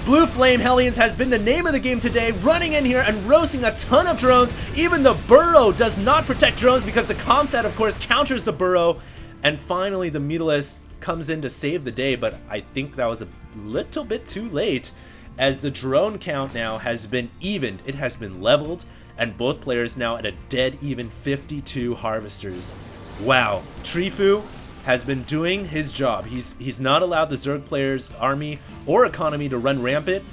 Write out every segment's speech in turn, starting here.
Blue Flame Hellions has been the name of the game today, running in here and roasting a ton of drones. Even the burrow does not protect drones because the comsat, of course, counters the burrow. And finally, the Mutalisk comes in to save the day, but I think that was a little bit too late, as the drone count now has been evened. It has been leveled, and both players now at a dead even 52 harvesters. Wow, TreefOu has been doing his job. He's not allowed the Zerg players' army or economy to run rampant.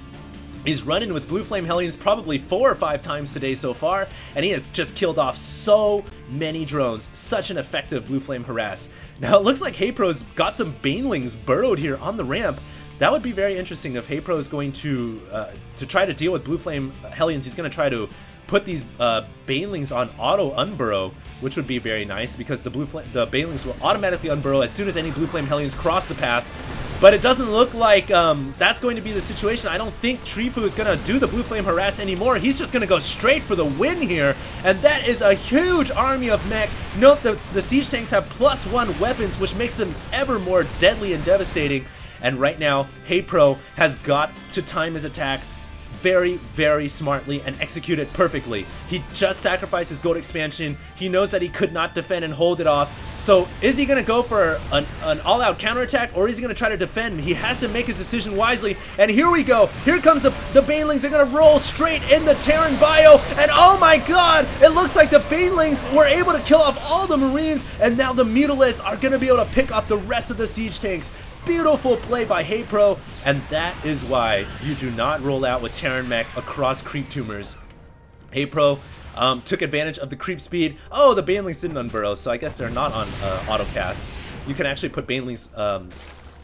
He's running with Blue Flame Hellions probably 4 or 5 times today so far, and he has just killed off so many drones. Such an effective Blue Flame harass. Now it looks like Haypro's got some Banelings burrowed here on the ramp. That would be very interesting if Haypro is going to try to deal with Blue Flame Hellions. He's going to try to put these Banelings on auto unburrow, which would be very nice because the Banelings will automatically unburrow as soon as any Blue Flame Hellions cross the path. But it doesn't look like that's going to be the situation. I don't think TreefOu is going to do the Blue Flame harass anymore. He's just going to go straight for the win here. And that is a huge army of mech. Note that the siege tanks have +1 weapons, which makes them ever more deadly and devastating. And right now, Haypro has got to time his attack very, very smartly and execute it perfectly. He just sacrificed his gold expansion. He knows that he could not defend and hold it off. So is he going to go for an all-out counterattack, or is he going to try to defend? He has to make his decision wisely. And here we go. Here comes the Banelings. They're going to roll straight in the Terran bio. And oh my god, it looks like the Banelings were able to kill off all the Marines. And now the Mutalisks are going to be able to pick off the rest of the siege tanks. Beautiful play by Haypro, and that is why you do not roll out with Terran mech across creep tumors. Haypro took advantage of the creep speed. Oh, the Banelings didn't unburrow, so I guess they're not on autocast. You can actually put Banelings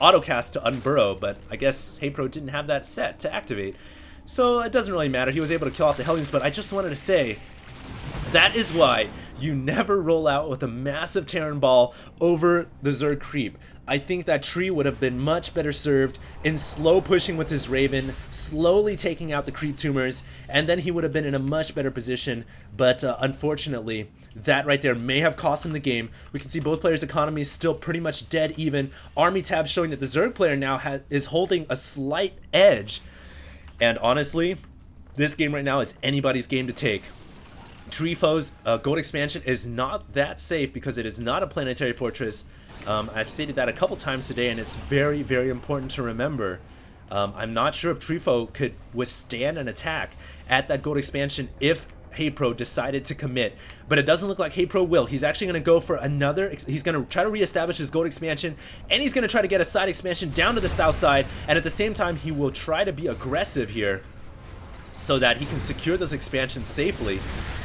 autocast to unburrow, but I guess Haypro didn't have that set to activate. So it doesn't really matter. He was able to kill off the Hellions, but I just wanted to say that is why you never roll out with a massive Terran ball over the Zerg creep. I think that Tree would have been much better served in slow pushing with his Raven, slowly taking out the creep tumors, and then he would have been in a much better position. But unfortunately, that right there may have cost him the game. We can see both players' economies still pretty much dead even. Army tab showing that the Zerg player now is holding a slight edge. And honestly, this game right now is anybody's game to take. TreefOu's gold expansion is not that safe because it is not a planetary fortress. I've stated that a couple times today, and it's very, very important to remember. I'm not sure if TreefOu could withstand an attack at that gold expansion if Haypro decided to commit, but it doesn't look like Haypro will. He's actually going to go for another, he's going to try to reestablish his gold expansion, and he's going to try to get a side expansion down to the south side, and at the same time he will try to be aggressive here so that he can secure those expansions safely.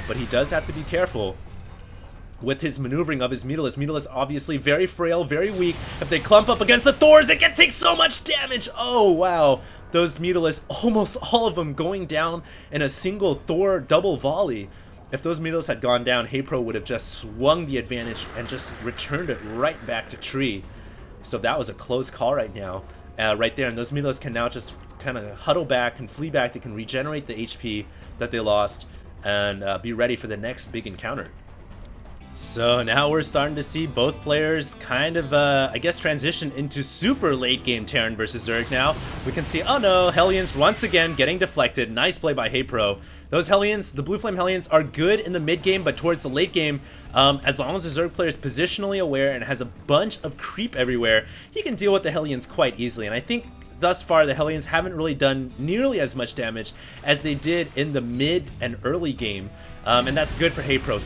But he does have to be careful with his maneuvering of his Mutalisk. Mutalisk obviously very frail, very weak. If they clump up against the Thors, it can take so much damage. Oh, wow. Those Mutalisks, almost all of them going down in a single Thor double volley. If those Mutalisks had gone down, Haypro would have just swung the advantage and just returned it right back to Tree. So that was a close call right now. Right there, and those Mutalisks can now just kind of huddle back and flee back. They can regenerate the HP that they lost and be ready for the next big encounter. So now we're starting to see both players kind of, I guess, transition into super late game Terran versus Zerg now. We can see, oh no, Hellions once again getting deflected. Nice play by Haypro. Those Hellions, the Blue Flame Hellions, are good in the mid game, but towards the late game, as long as the Zerg player is positionally aware and has a bunch of creep everywhere, he can deal with the Hellions quite easily. And I think thus far, the Hellions haven't really done nearly as much damage as they did in the mid and early game, and that's good for Haypro.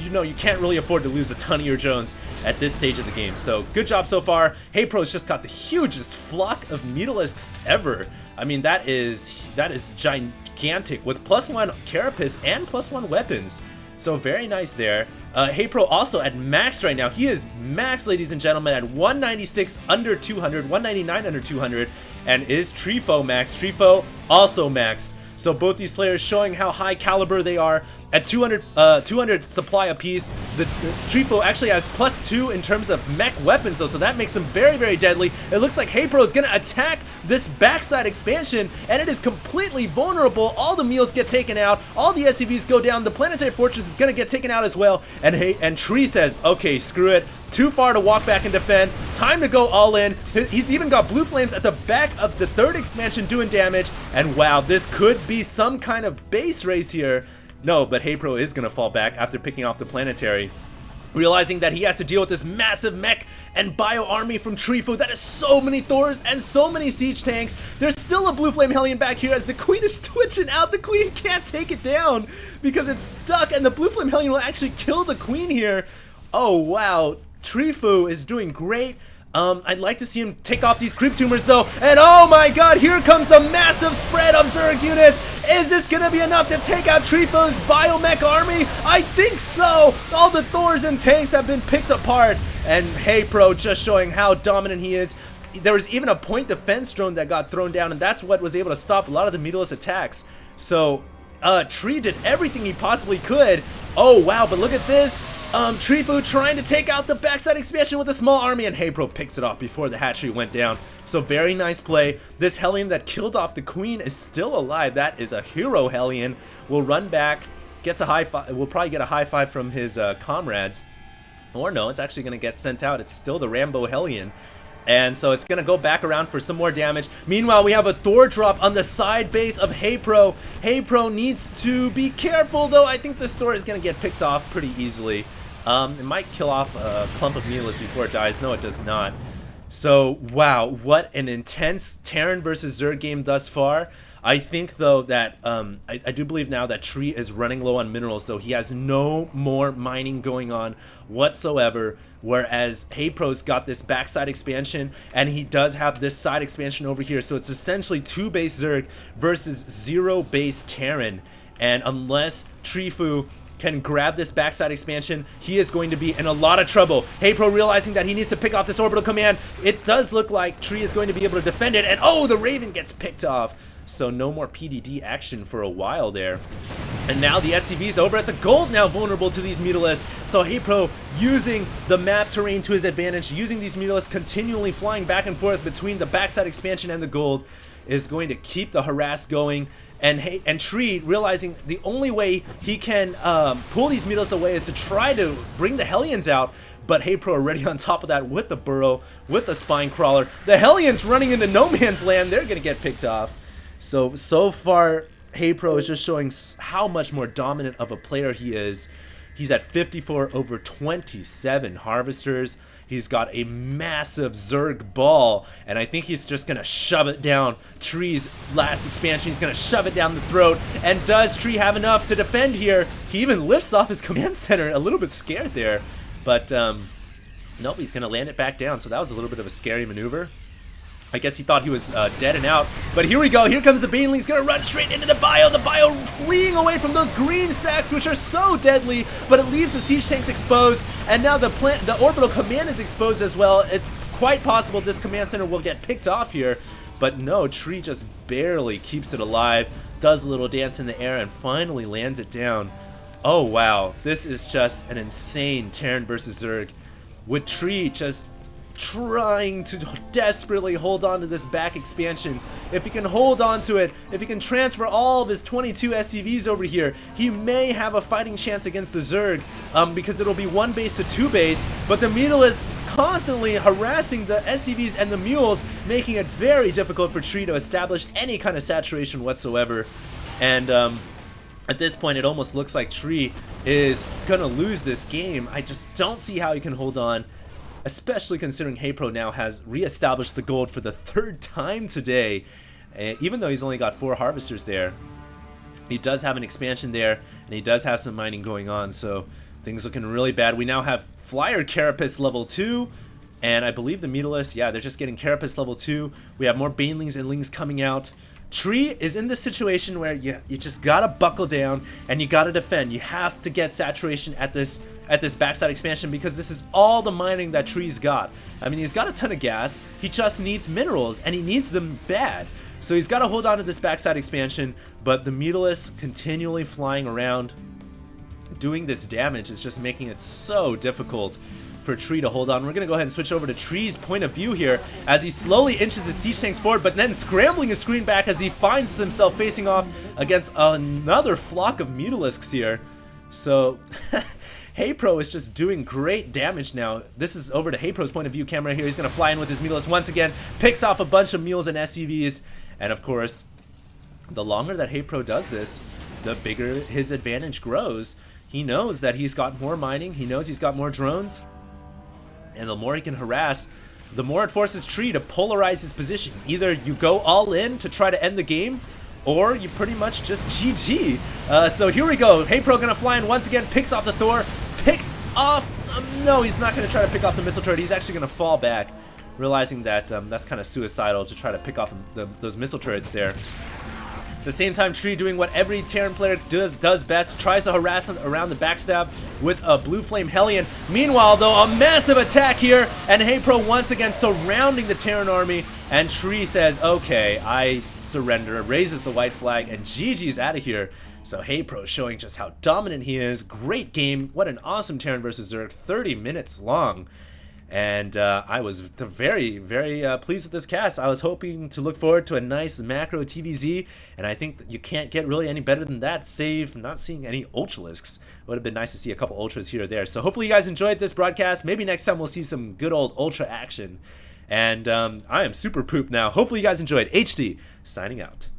You know, you can't really afford to lose a ton of your drones at this stage of the game. So good job so far. Haypro's just got the hugest flock of Mutalisks ever. I mean, that is gigantic with +1 carapace and +1 weapons. So very nice there. Haypro also at max right now. He is max, ladies and gentlemen, at 196 under 200, 199 under 200, and is TreefOu max. TreefOu also maxed. So both these players showing how high caliber they are. At 200 supply apiece, the TreefOu actually has +2 in terms of mech weapons though, so that makes them very, very deadly. It looks like Haypro is going to attack this backside expansion, and it is completely vulnerable. All the meals get taken out, all the SCVs go down, the planetary fortress is gonna get taken out as well, and Tree says, okay, screw it. Too far to walk back and defend. Time to go all in. He's even got blue flames at the back of the third expansion doing damage. And wow, this could be some kind of base race here. No, but Haypro is going to fall back after picking off the planetary. Realizing that he has to deal with this massive mech and bio army from TreefOu. That is so many Thors and so many siege tanks. There's still a blue flame Hellion back here as the queen is twitching out. The queen can't take it down because it's stuck, and the blue flame Hellion will actually kill the queen here. Oh wow, TreefOu is doing great. I'd like to see him take off these creep tumors though, and oh my god, here comes a massive spread of Zerg units. Is this gonna be enough to take out TreefOu's biomech army? I think so. All the Thors and tanks have been picked apart, and Haypro just showing how dominant he is. There was even a point defense drone that got thrown down, and that's what was able to stop a lot of the meatless attacks. So Tree did everything he possibly could. Oh wow, but look at this. TreefOu trying to take out the backside expansion with a small army, and Haypro picks it off before the hatchery went down. So very nice play. This Hellion that killed off the queen is still alive. That is a hero Hellion. Will run back, gets a high five. Will probably get a high five from his comrades. Or no, it's actually going to get sent out. It's still the Rambo Hellion. And so it's going to go back around for some more damage. Meanwhile, we have a Thor drop on the side base of Haypro. Haypro needs to be careful, though. I think this Thor is going to get picked off pretty easily. It might kill off a clump of meatless before it dies. No, it does not. So, wow, what an intense Terran versus Zerg game thus far. I think, though, that I do believe now that Tree is running low on minerals, so he has no more mining going on whatsoever, whereas Haypro's got this backside expansion, and he does have this side expansion over here, so it's essentially 2 base Zerg versus 0 base Terran, and unless TreefOu can grab this backside expansion, he is going to be in a lot of trouble. Haypro realizing that he needs to pick off this orbital command. It does look like Tree is going to be able to defend it, and oh, the Raven gets picked off. So no more PDD action for a while there. And now the SCV's over at the gold, now vulnerable to these Mutalisks. So Haypro using the map terrain to his advantage, using these Mutalisks continually flying back and forth between the backside expansion and the gold, is going to keep the harass going. And Tree realizing the only way he can pull these Mutalisks away is to try to bring the Hellions out. But Haypro already on top of that with the burrow, with the spine crawler. The Hellions running into no man's land, they're going to get picked off. So far, Haypro is just showing how much more dominant of a player he is. He's at 54 over 27 harvesters. He's got a massive Zerg ball, and I think he's just going to shove it down Tree's last expansion. He's going to shove it down the throat. And does Tree have enough to defend here? He even lifts off his command center, a little bit scared there. But nope, he's going to land it back down, so that was a little bit of a scary maneuver. I guess he thought he was dead and out. But here we go. Here comes the Baneling. He's going to run straight into the bio. The bio fleeing away from those green sacks, which are so deadly. But it leaves the siege tanks exposed. And now the orbital command is exposed as well. It's quite possible this command center will get picked off here. But no, Tree just barely keeps it alive. Does a little dance in the air and finally lands it down. Oh, wow. This is just an insane Terran versus Zerg. With Tree just trying to desperately hold on to this back expansion. If he can hold on to it, if he can transfer all of his 22 SCVs over here, he may have a fighting chance against the Zerg, because it'll be 1 base to 2 base, but the Mutalisks constantly harassing the SCVs and the mules, making it very difficult for Tree to establish any kind of saturation whatsoever. And at this point, it almost looks like Tree is gonna lose this game. I just don't see how he can hold on, especially considering Haypro now has re-established the gold for the 3rd time today. Even though he's only got 4 harvesters there, he does have an expansion there, and he does have some mining going on, so things looking really bad. We now have Flyer Carapace level 2, and I believe the Mutalisks, yeah, they're just getting Carapace level 2. We have more Banelings and Lings coming out. Tree is in this situation where you just gotta buckle down and you gotta defend. You have to get saturation at this backside expansion, because this is all the mining that Tree's got. I mean, he's got a ton of gas. He just needs minerals, and he needs them bad. So he's got to hold on to this backside expansion, but the Mutalisks continually flying around, doing this damage is just making it so difficult for Tree to hold on. We're going to go ahead and switch over to Tree's point of view here as he slowly inches his siege tanks forward, but then scrambling his screen back as he finds himself facing off against another flock of Mutalisks here. So Haypro is just doing great damage now. This is over to Haypro's point of view camera here. He's going to fly in with his Mutalisk once again, picks off a bunch of mules and SCVs, and of course, the longer that Haypro does this, the bigger his advantage grows. He knows that he's got more mining, he knows he's got more drones, and the more he can harass, the more it forces Tree to polarize his position. Either you go all in to try to end the game, or you pretty much just GG. So here we go. Haypro gonna fly in once again, picks off the Thor, picks off... no, he's not gonna try to pick off the missile turret. He's actually gonna fall back, realizing that that's kind of suicidal to try to pick off those missile turrets there. At the same time, Tree doing what every Terran player does best, tries to harass him around the backstab with a Blue Flame Hellion. Meanwhile, though, a massive attack here, and Haypro once again surrounding the Terran army, and Tree says, okay, I surrender, raises the white flag, and GG's out of here. So Haypro showing just how dominant he is. Great game. What an awesome Terran versus Zerg, 30 minutes long. And I was very, very pleased with this cast. I was hoping to look forward to a nice macro TVZ, and I think that you can't get really any better than that, save not seeing any Ultralisks. It would have been nice to see a couple Ultras here or there. So hopefully you guys enjoyed this broadcast. Maybe next time we'll see some good old Ultra action. And I am super pooped now. Hopefully you guys enjoyed. HD, signing out.